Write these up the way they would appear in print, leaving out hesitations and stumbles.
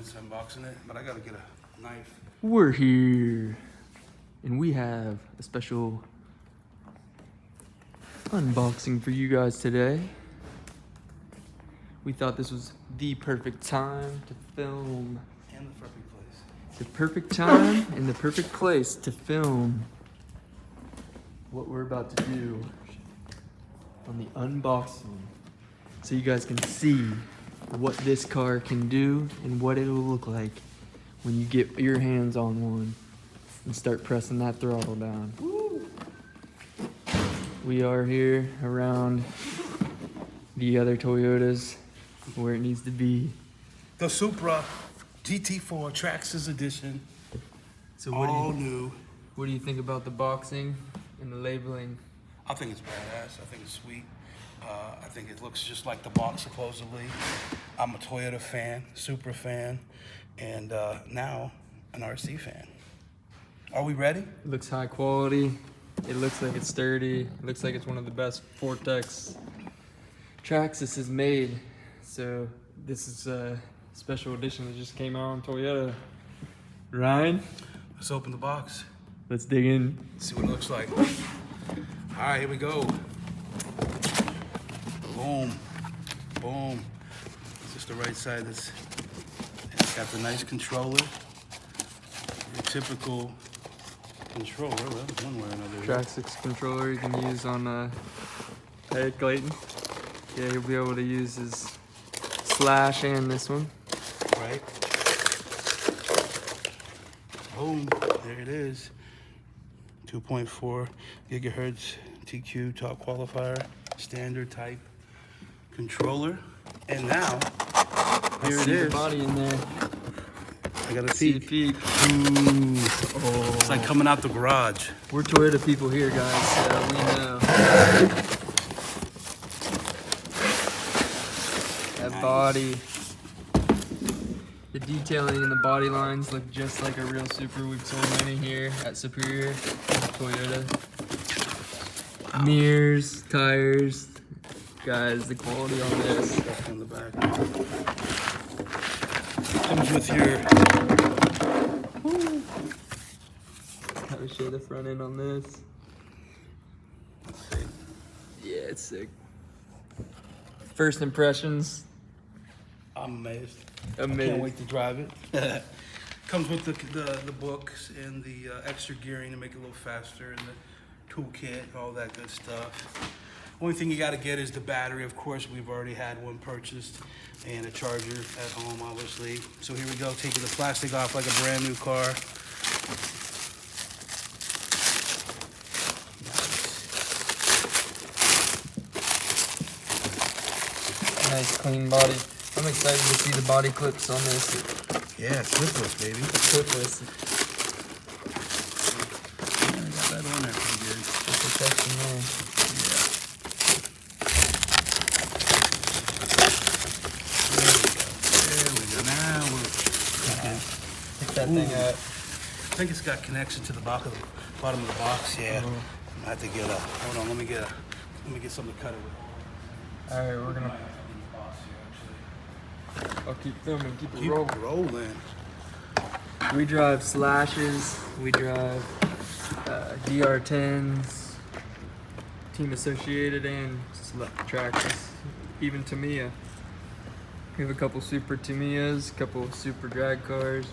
minutes unboxing it, but I gotta get a knife. We're here, and we have a special unboxing for you guys today. We thought this was the perfect time to film. And the perfect place. The perfect time and the perfect place to film what we're about to do on the unboxing. So you guys can see what this car can do and what it'll look like when you get your hands on one and start pressing that throttle down. Woo. We are here around the other Toyotas where it needs to be. The Supra GT4 Traxxas edition. So all new. What do you think about the boxing and the labeling? I think it's badass. I think it's sweet. I think it looks just like the box, supposedly. I'm a Toyota fan, Supra fan, and now an RC fan. Are we ready? It looks high quality. It looks like it's sturdy. It looks like it's one of the best Vortex Traxxas has made. So this is a special edition that just came out on Toyota. Ryan? Let's open the box. Let's dig in. See what it looks like. All right, here we go. Boom, boom. Is this the right side? It's got the nice controller. Your typical controller, well, one way or another. Traxxas controller you can use on Hey Clayton. Yeah, he'll be able to use his slash and this one. Right. Boom, there it is. 2.4 gigahertz TQ top qualifier, standard type controller. And now, here it is. The body in there. I got a peek. Ooh. Oh. It's like coming out the garage. We're Toyota people here, guys, so we know. That Nice. body. The detailing in the body lines look just like a real Supra. We've sold many here at Superior Toyota. Wow. Mirrors, tires. Guys, the quality on this. Stuff on the back. Comes with your... How to show the front end on this. Let's see. Yeah, it's sick. First impressions. I'm amazed. Amazing. I can't wait to drive it. Comes with the books and the extra gearing to make it a little faster and the toolkit, all that good stuff. Only thing you got to get is the battery. Of course, we've already had one purchased and a charger at home, obviously. So here we go, taking the plastic off like a brand new car. Nice clean body. I'm excited to see the body clips on this. Yeah, clipless, baby. Clipless. Yeah, I got that on there pretty good. The protection there. Yeah. There we go. Now we're Pick that thing up. I think it's got connection to the bottom of the box. Yeah. I have to get a. Hold on. Let me get something to cut it with. All right, we're gonna. I'll keep filming. Keep it rolling. We drive slashes. We drive DR10s, Team Associated, and Traxxas. Even Tamiya. We have a couple Super Tamiyas, a couple Super drag cars.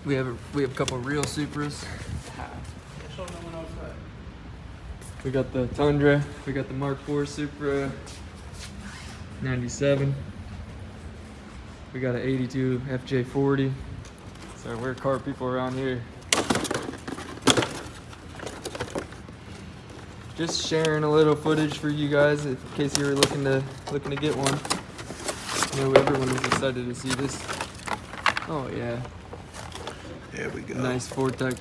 We have a couple real Supras. We got the Tundra. We got the MK4 Supra 97. We got an 82 FJ40. So we're car people around here. Just sharing a little footage for you guys in case you were looking to get one. I know everyone is excited to see this. Oh yeah. There we go. Nice Vortex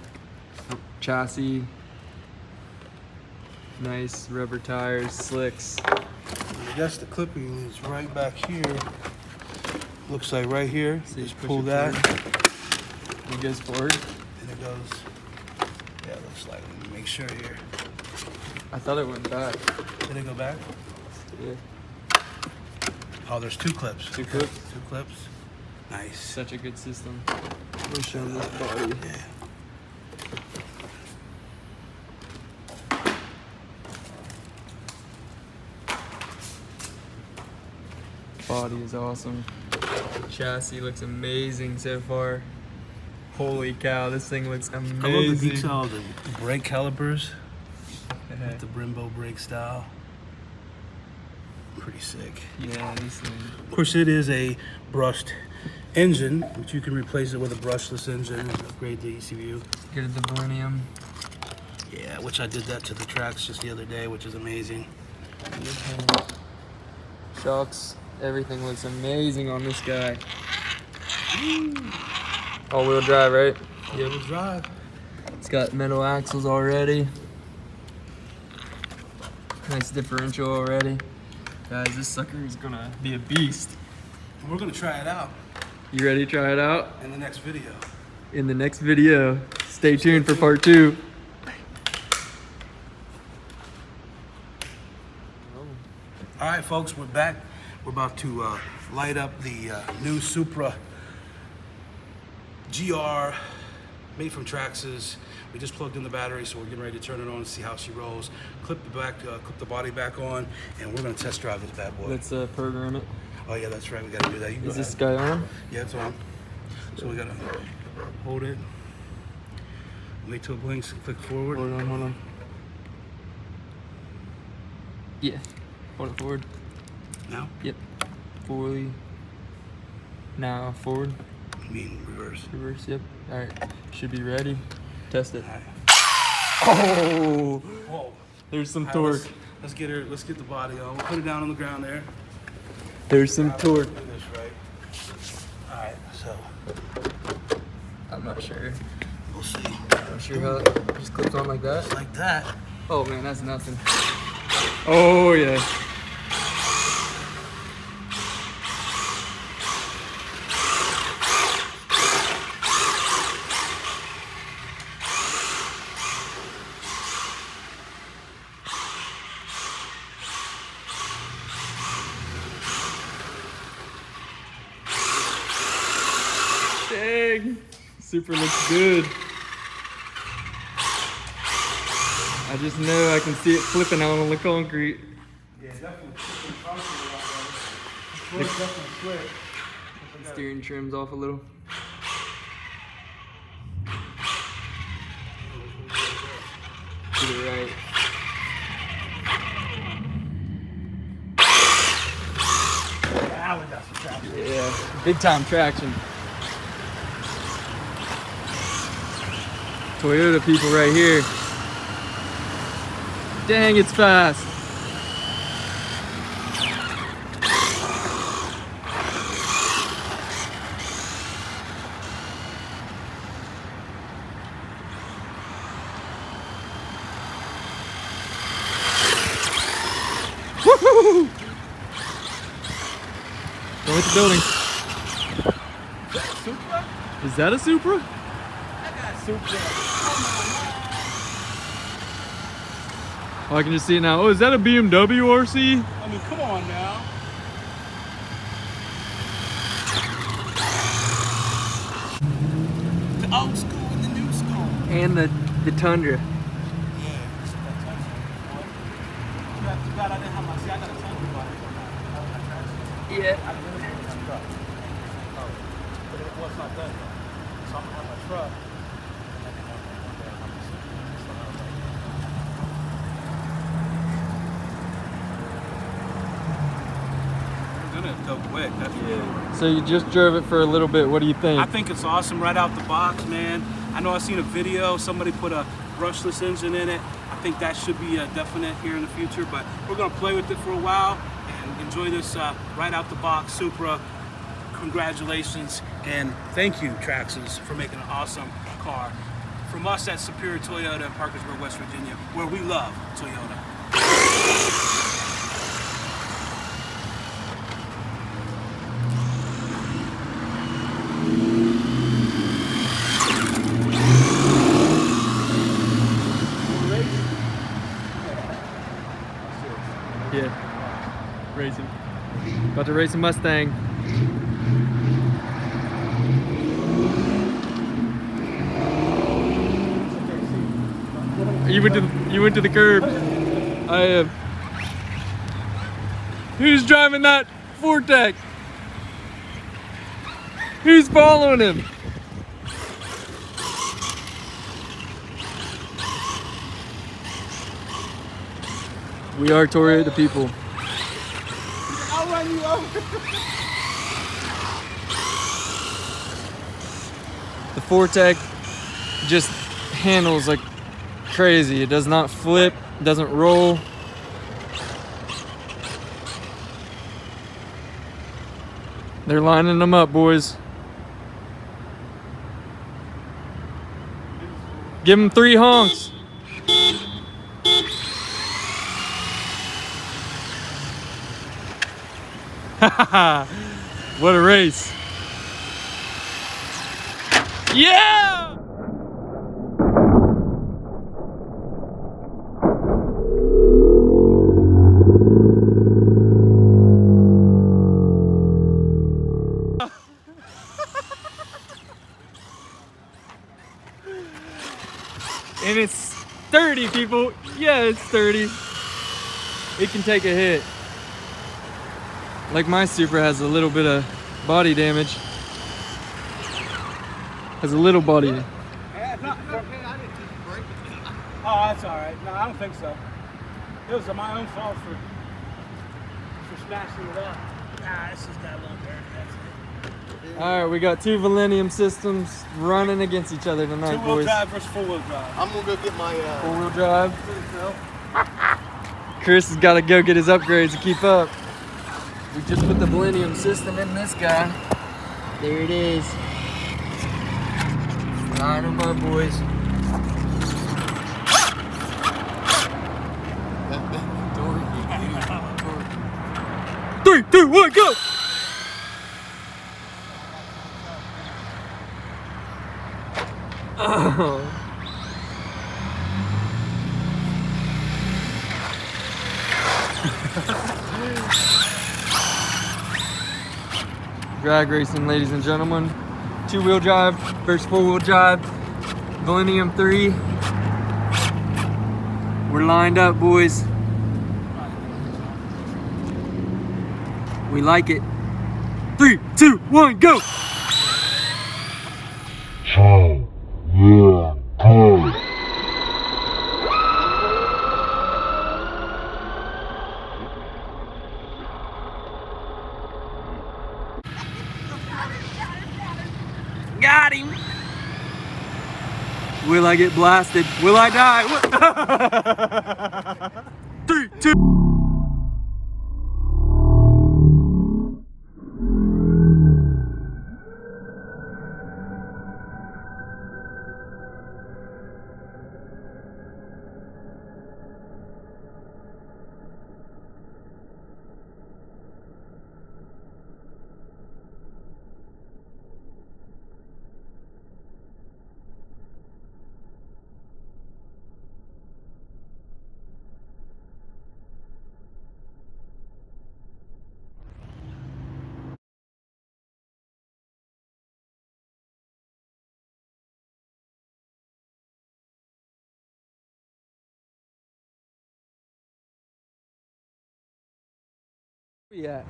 chassis. Nice rubber tires, slicks. I guess the clipping is right back here. Looks like right here. So you just push pull it that. Forward. It goes forward. And it goes. Yeah, it looks like. Let me make sure here. I thought it went back. Did it go back? Yeah. Oh, there's two clips. Two clips? Two clips. Nice. Such a good system. I'm gonna show them this body. Yeah. Body is awesome. Chassis looks amazing so far. Holy cow, this thing looks amazing. I love the detail of the brake calipers. With the Brembo brake style. Pretty sick. Yeah, this thing. Of course, it is a brushed engine, but you can replace it with a brushless engine and upgrade the ECU. Get the Millennium. Yeah, which I did that to the Traxxas just the other day, which is amazing. Shocks, everything looks amazing on this guy. All-wheel drive, right? Yeah, we'll drive. It's got metal axles already. Nice differential already. Guys, this sucker is gonna be a beast. And we're gonna try it out You ready to try it out? in the next video. In the next video. Stay tuned for part 2. All right, folks, we're back. We're about to light up the new Supra GR, made from Traxxas. We just plugged in the battery, so we're getting ready to turn it on and see how she rolls. Clip the body back on, and we're gonna test drive this bad boy. Let's program it. Oh yeah, that's right. We gotta do that. You can Is go this ahead. guy on? Yeah, it's on. So we gotta hold it. Wait till it blinks. Click forward. Hold on. Yeah. Hold it forward. Now? Yep. Forward. Now forward. I mean reverse. Reverse, yep. Alright. Should be ready. Test it. All right. Oh! Whoa. There's some All right, torque. let's get her. Let's get the body on. We'll put it down on the ground there. There's some torque. Do this right. All right. So I'm not sure. we'll see. I'm sure how it just clips on like that. Like that. Oh man, that's nothing. Oh yeah. Dang. Supra looks good. I just know I can see it flipping out on the concrete. Yeah, definitely. Definitely split. Steering trim's off a little. To the right. Now we got some traction. Yeah, big time traction. Toyota people right here. Dang, it's fast. Woohoo! Go hit the building. Supra? Is that a Supra? I got Supra. Oh, I can just see it now. Oh, is that a BMW RC? I mean, come on now. The old school and the new school. And the Tundra. Yeah, that Tundra. Too bad I didn't have my. See, I got a Tundra body. Yeah. I didn't have my truck. Oh, but it was not done though. So I'm gonna have my truck. And then one day I'll have my Supra. So I was like, we're gonna go quick. That's for sure. So you just drove it for a little bit. What do you think? I think it's awesome right out the box, man. I know I've seen a video, somebody put a brushless engine in it. I think that should be a definite here in the future, but we're gonna play with it for a while and enjoy this right out the box Supra. Congratulations, and thank you, Traxxas, for making an awesome car. From us at Superior Toyota in Parkersburg, West Virginia, where we love Toyota. Yeah. Racing. About to race a Mustang. You went to the curb. I am. Who's driving that Vortex? Who's following him? We are Torre the people. I'll run you over. The Vortex just handles like crazy. It does not flip, doesn't roll. They're lining them up, boys. Give them 3 honks. What a race. Yeah! And it's sturdy, people. Yeah, it's sturdy. It can take a hit. Like my Supra has a little bit of body damage. Has a little body. Oh, that's all right. No, I don't think so. It was my own fault for smashing it up. Nah, this has got a little dirt. That's it. All right, we got 2 Millennium systems running against each other tonight, Two-wheel boys. drive versus four-wheel drive. I'm gonna go get my 4-wheel drive. Chris has got to go get his upgrades to keep up. We just put the Millennium system in this guy. There it is. Line them up, boys. Three, two, one, go! Oh. Drag racing, ladies and gentlemen. 2-wheel drive versus 4-wheel drive. Millennium 3. We're lined up, boys. We like it. 3, 2, 1, go! Got him! Will I get blasted? Will I die? 3, 2. Yeah.